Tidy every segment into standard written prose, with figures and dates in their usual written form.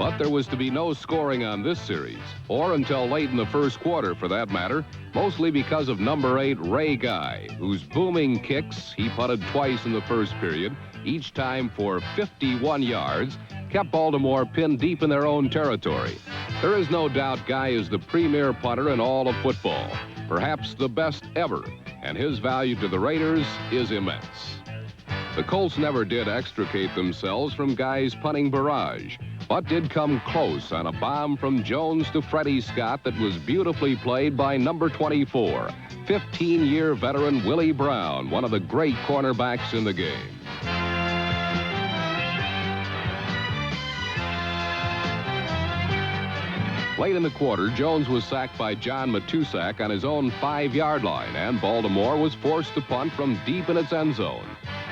But there was to be no scoring on this series, or until late in the first quarter for that matter, mostly because of number 8, Ray Guy, whose booming kicks, he putted twice in the first period, each time for 51 yards, kept Baltimore pinned deep in their own territory. There is no doubt Guy is the premier punter in all of football, perhaps the best ever, and his value to the Raiders is immense. The Colts never did extricate themselves from Guy's punting barrage, but did come close on a bomb from Jones to Freddie Scott that was beautifully played by number 24, 15-year veteran Willie Brown, one of the great cornerbacks in the game. Late in the quarter, Jones was sacked by John Matusak on his own 5-yard line, and Baltimore was forced to punt from deep in its end zone.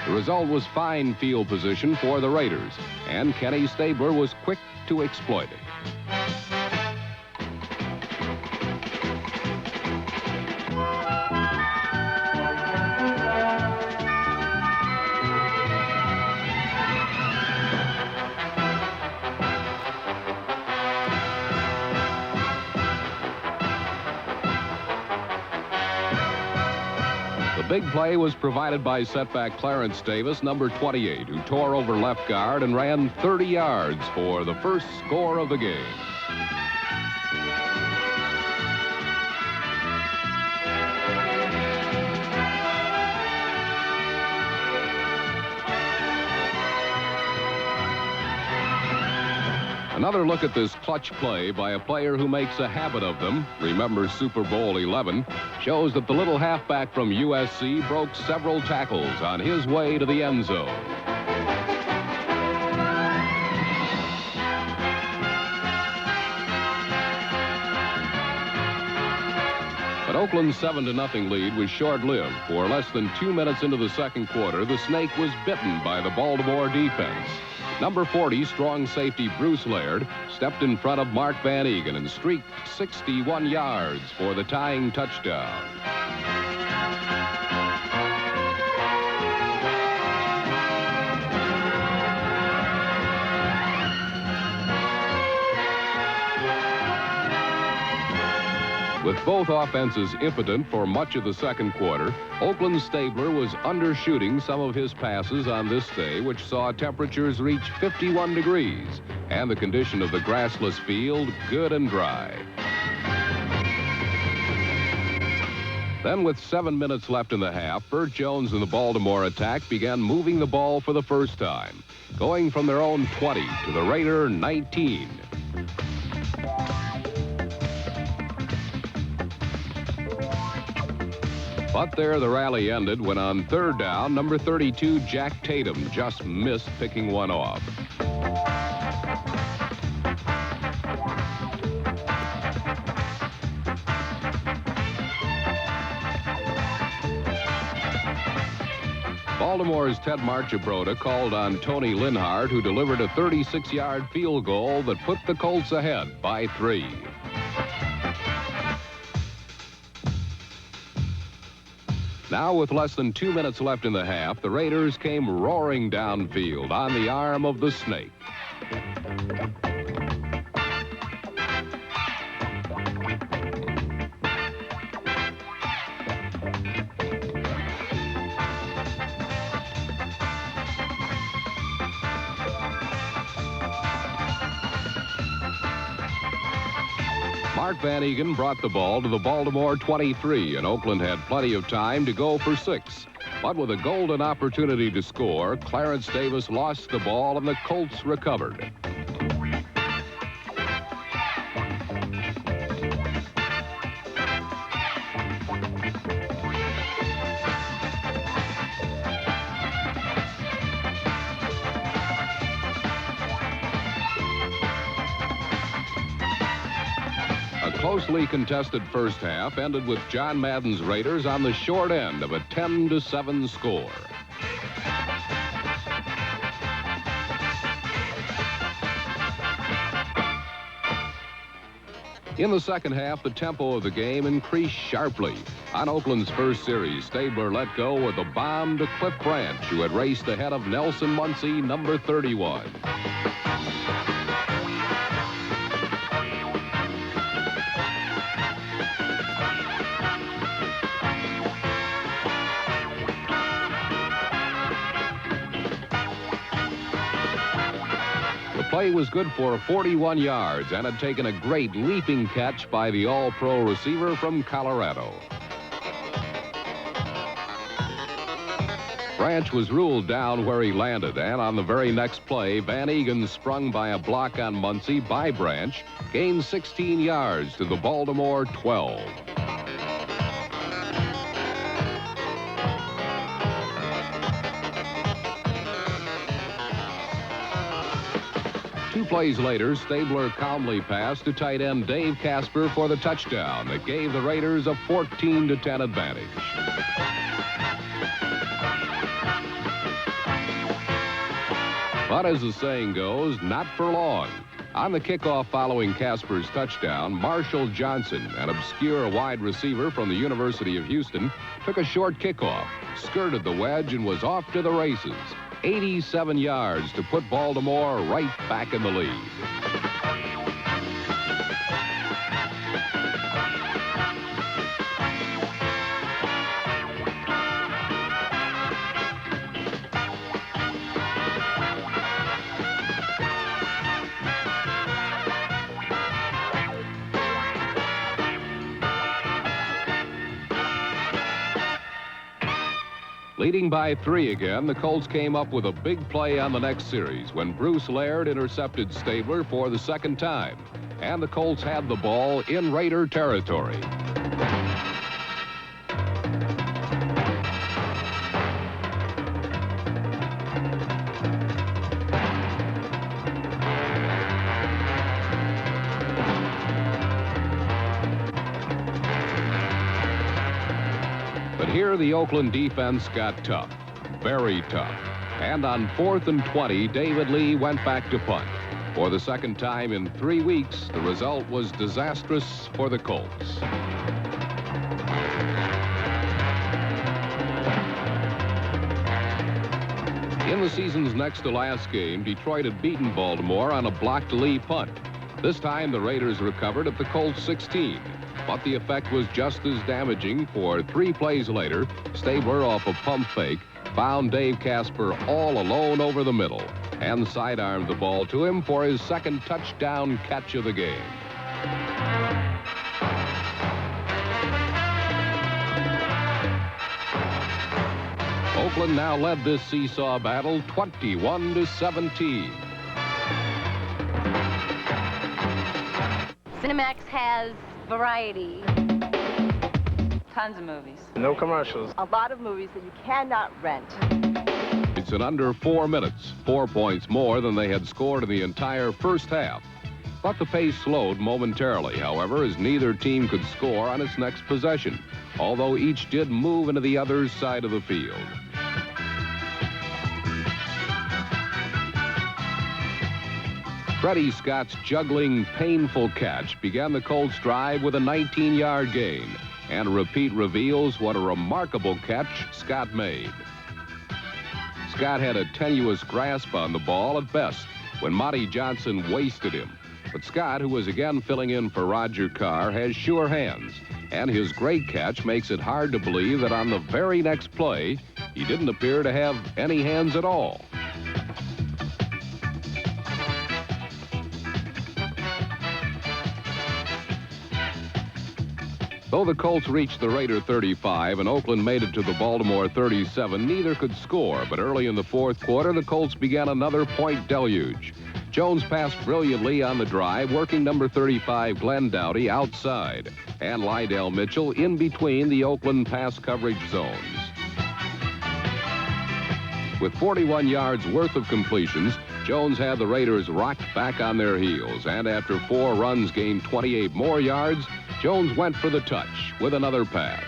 The result was fine field position for the Raiders, and Kenny Stabler was quick to exploit it. The big play was provided by setback Clarence Davis, number 28, who tore over left guard and ran 30 yards for the first score of the game. Another look at this clutch play by a player who makes a habit of them, remember Super Bowl 11, shows that the little halfback from USC broke several tackles on his way to the end zone. But Oakland's 7-0 lead was short-lived. For less than 2 minutes into the second quarter, the snake was bitten by the Baltimore defense. Number 40, strong safety Bruce Laird, stepped in front of Mark Van Egan and streaked 61 yards for the tying touchdown. With both offenses impotent for much of the second quarter, Oakland's Stabler was undershooting some of his passes on this day, which saw temperatures reach 51 degrees and the condition of the grassless field good and dry. Then, with 7 minutes left in the half, Burt Jones and the Baltimore attack began moving the ball for the first time, going from their own 20 to the Raider 19. But there the rally ended when on third down, number 32, Jack Tatum, just missed picking one off. Baltimore's Ted Marchibroda called on Tony Linhart, who delivered a 36-yard field goal that put the Colts ahead by 3. Now, with less than 2 minutes left in the half, the Raiders came roaring downfield on the arm of the snake. Mark Van Egan brought the ball to the Baltimore 23, and Oakland had plenty of time to go for 6. But with a golden opportunity to score, Clarence Davis lost the ball and the Colts recovered. Closely contested first half ended with John Madden's Raiders on the short end of a 10-7 score. In the second half, the tempo of the game increased sharply. On Oakland's first series, Stabler let go with a bomb to Cliff Branch, who had raced ahead of Nelson Muncie, number 31. play was good for 41 yards and had taken a great leaping catch by the All-Pro receiver from Colorado. Branch was ruled down where he landed, and on the very next play, Van Egan, sprung by a block on Muncie by Branch, gained 16 yards to the Baltimore 12. Two plays later, Stabler calmly passed to tight end Dave Casper for the touchdown that gave the Raiders a 14-10 advantage. But as the saying goes, not for long. On the kickoff following Casper's touchdown, Marshall Johnson, an obscure wide receiver from the University of Houston, took a short kickoff, skirted the wedge, and was off to the races. 87 yards to put Baltimore right back in the lead. Leading by 3 again, the Colts came up with a big play on the next series when Bruce Laird intercepted Stabler for the second time, and the Colts had the ball in Raider territory. But here the Oakland defense got tough, very tough. And on 4th and 20, David Lee went back to punt. For the second time in 3 weeks, the result was disastrous for the Colts. In the season's next to last game, Detroit had beaten Baltimore on a blocked Lee punt. This time, the Raiders recovered at the Colts 16. But the effect was just as damaging, for 3 plays later, Stabler, off a pump fake, found Dave Casper all alone over the middle and sidearmed the ball to him for his second touchdown catch of the game. Oakland now led this seesaw battle 21-17. Cinemax has variety. Tons of movies. No commercials. A lot of movies that you cannot rent. It's in under 4 minutes, 4 points more than they had scored in the entire first half. But the pace slowed momentarily, however, as neither team could score on its next possession, although each did move into the other's side of the field. Freddie Scott's juggling, painful catch began the Colts' drive with a 19-yard gain, and a repeat reveals what a remarkable catch Scott made. Scott had a tenuous grasp on the ball at best when Monty Johnson wasted him. But Scott, who was again filling in for Roger Carr, has sure hands, and his great catch makes it hard to believe that on the very next play, he didn't appear to have any hands at all. Though the Colts reached the Raider 35 and Oakland made it to the Baltimore 37, neither could score. But early in the fourth quarter, the Colts began another point deluge. Jones passed brilliantly on the drive, working number 35, Glenn Doughty, outside, and Lydell Mitchell in between the Oakland pass coverage zones. With 41 yards worth of completions, Jones had the Raiders rocked back on their heels, and after 4 runs gained 28 more yards, Jones went for the touch with another pass.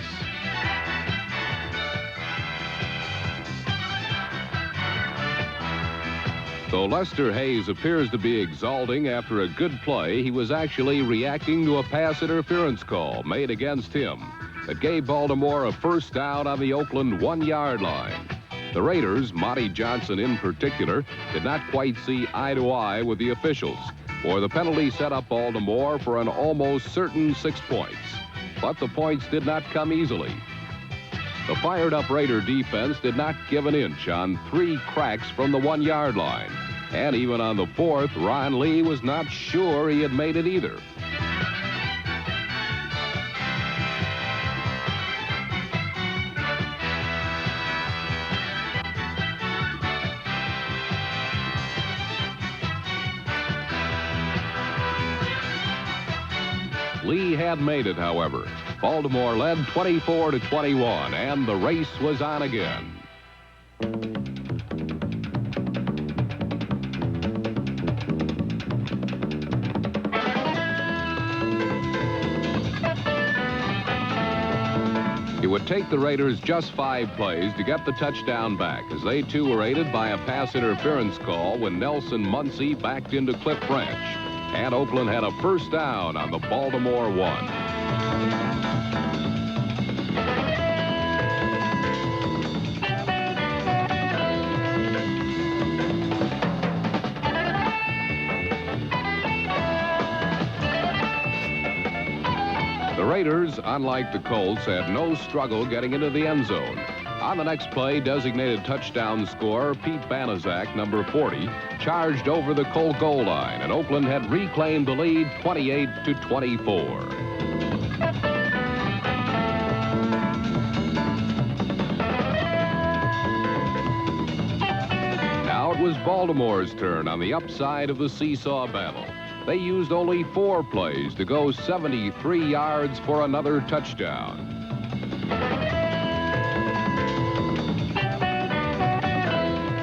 Though Lester Hayes appears to be exulting after a good play, he was actually reacting to a pass interference call made against him that gave Baltimore a first down on the Oakland 1-yard line. The Raiders, Monty Johnson in particular, did not quite see eye to eye with the officials, for the penalty set up Baltimore for an almost certain 6 points. But the points did not come easily. The fired-up Raider defense did not give an inch on 3 cracks from the 1-yard line, And even on the fourth, Ron Lee was not sure he had made it either. Lee had made it, however. Baltimore led 24-21, and the race was on again. It would take the Raiders just 5 plays to get the touchdown back, as they too were aided by a pass interference call when Nelson Muncie backed into Cliff Branch. And Oakland had a first down on the Baltimore 1. The Raiders, unlike the Colts, had no struggle getting into the end zone. On the next play, designated touchdown scorer Pete Banaszak, number 40, charged over the Colt goal line, and Oakland had reclaimed the lead 28-24. Now it was Baltimore's turn on the upside of the seesaw battle. They used only 4 plays to go 73 yards for another touchdown.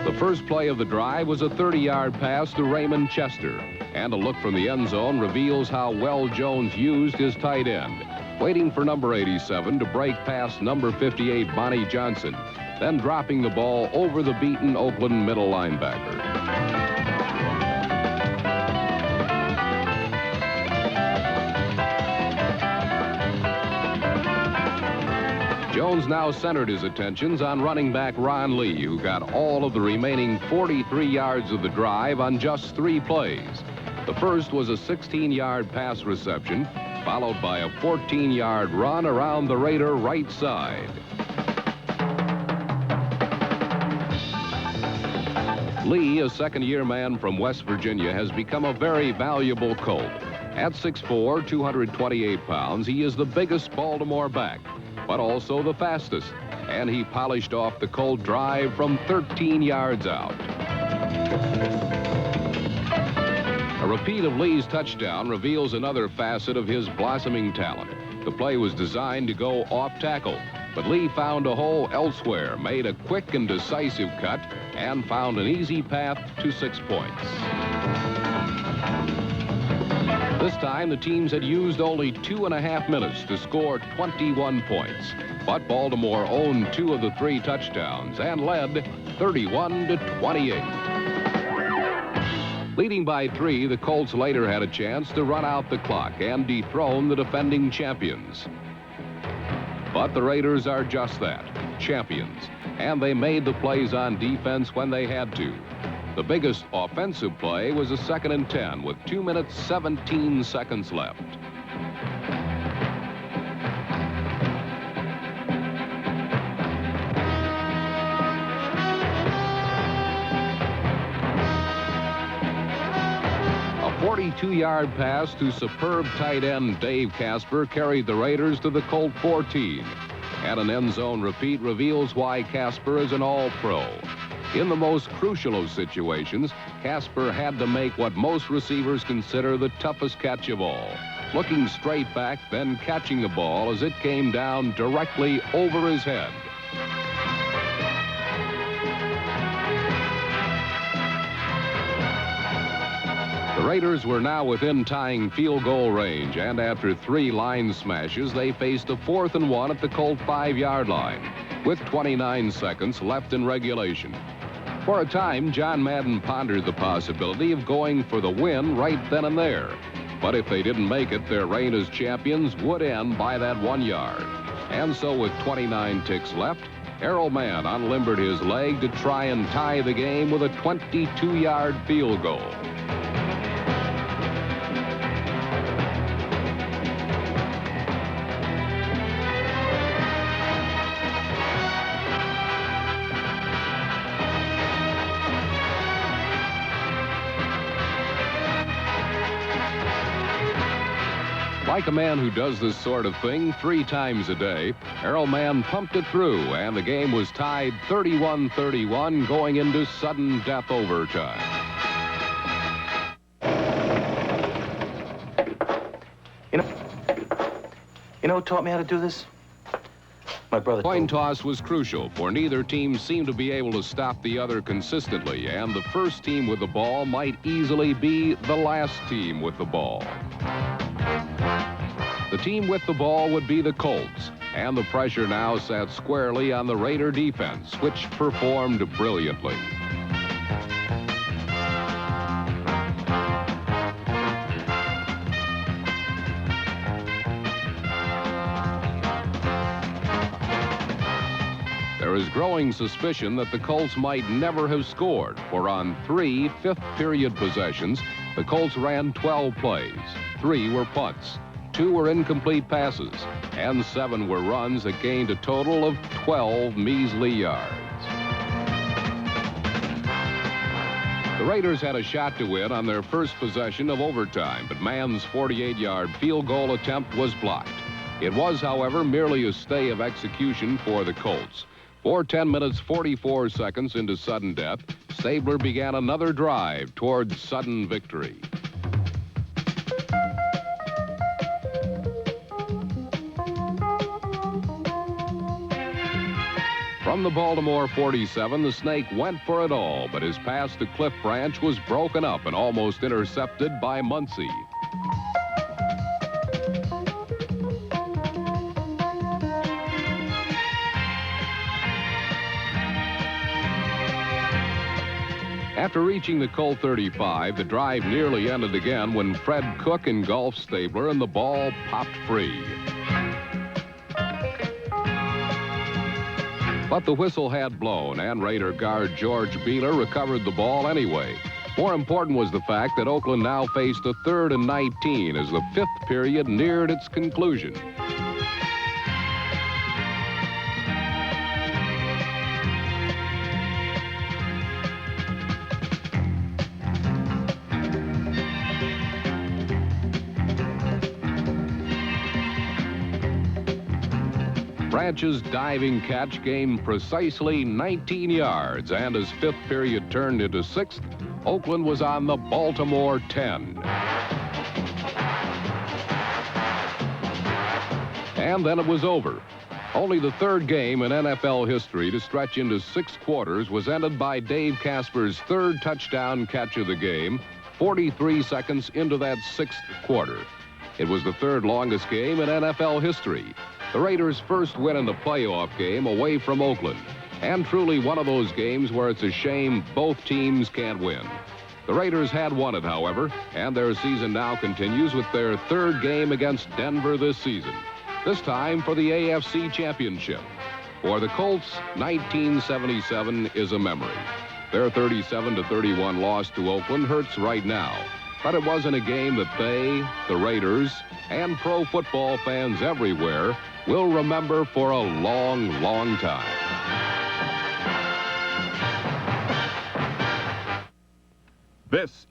The first play of the drive was a 30-yard pass to Raymond Chester, and a look from the end zone reveals how well Jones used his tight end, waiting for number 87 to break past number 58 Bonnie Johnson, then dropping the ball over the beaten Oakland middle linebacker. Jones now centered his attentions on running back Ron Lee, who got all of the remaining 43 yards of the drive on just 3 plays. The first was a 16-yard pass reception, followed by a 14-yard run around the Raider right side. Lee, a second-year man from West Virginia, has become a very valuable Colt. At 6'4", 228 pounds, he is the biggest Baltimore back, but also the fastest, and he polished off the Colt drive from 13 yards out. A repeat of Lee's touchdown reveals another facet of his blossoming talent. The play was designed to go off tackle, but Lee found a hole elsewhere, made a quick and decisive cut, and found an easy path to 6 points. This time, the teams had used only 2.5 minutes to score 21 points. But Baltimore owned 2 of the 3 touchdowns and led 31-28. Leading by 3, the Colts later had a chance to run out the clock and dethrone the defending champions. But the Raiders are just that, champions. And they made the plays on defense when they had to. The biggest offensive play was a 2nd and 10 with 2 minutes, 17 seconds left. A 42-yard pass to superb tight end Dave Casper carried the Raiders to the Colt 14. And an end zone repeat reveals why Casper is an all-pro. In the most crucial of situations, Casper had to make what most receivers consider the toughest catch of all, looking straight back, then catching the ball as it came down directly over his head. The Raiders were now within tying field goal range, and after 3 line smashes, they faced a 4th and 1 at the Colt 5-yard line, with 29 seconds left in regulation. For a time, John Madden pondered the possibility of going for the win right then and there. But if they didn't make it, their reign as champions would end by that 1 yard. And so with 29 ticks left, Errol Mann unlimbered his leg to try and tie the game with a 22-yard field goal. Like a man who does this sort of thing 3 times a day, Errol Mann pumped it through, and the game was tied 31-31 going into sudden death overtime. You know who taught me how to do this? My brother. Coin toss was crucial, for neither team seemed to be able to stop the other consistently, and the first team with the ball might easily be the last team with the ball. The team with the ball would be the Colts, and the pressure now sat squarely on the Raider defense, which performed brilliantly. There is growing suspicion that the Colts might never have scored, for on 3 fifth-period possessions, the Colts ran 12 plays. 3 were punts, 2 were incomplete passes, and 7 were runs that gained a total of 12 measly yards. The Raiders had a shot to win on their first possession of overtime, but Mann's 48-yard field goal attempt was blocked. It was, however, merely a stay of execution for the Colts. 10 minutes 44 seconds into sudden death, Stabler began another drive towards sudden victory. From the Baltimore 47, the Snake went for it all, but his pass to Cliff Branch was broken up and almost intercepted by Muncie. After reaching the Colt 35, the drive nearly ended again when Fred Cook engulfed Stabler and the ball popped free. But the whistle had blown, and Raider guard George Beeler recovered the ball anyway. More important was the fact that Oakland now faced a 3rd and 19 as the 5th period neared its conclusion. Branch's diving catch gained precisely 19 yards, and as 5th period turned into 6th, Oakland was on the Baltimore 10. And then it was over. Only the 3rd game in NFL history to stretch into 6 quarters was ended by Dave Casper's 3rd touchdown catch of the game, 43 seconds into that 6th quarter. It was the 3rd longest game in NFL history. The Raiders' first win in the playoff game away from Oakland, and truly one of those games where it's a shame both teams can't win. The Raiders had won it, however, and their season now continues with their 3rd game against Denver this season, this time for the AFC Championship. For the Colts, 1977 is a memory. Their 37-31 loss to Oakland hurts right now. But it wasn't a game that they, the Raiders, and pro football fans everywhere will remember for a long, long time. This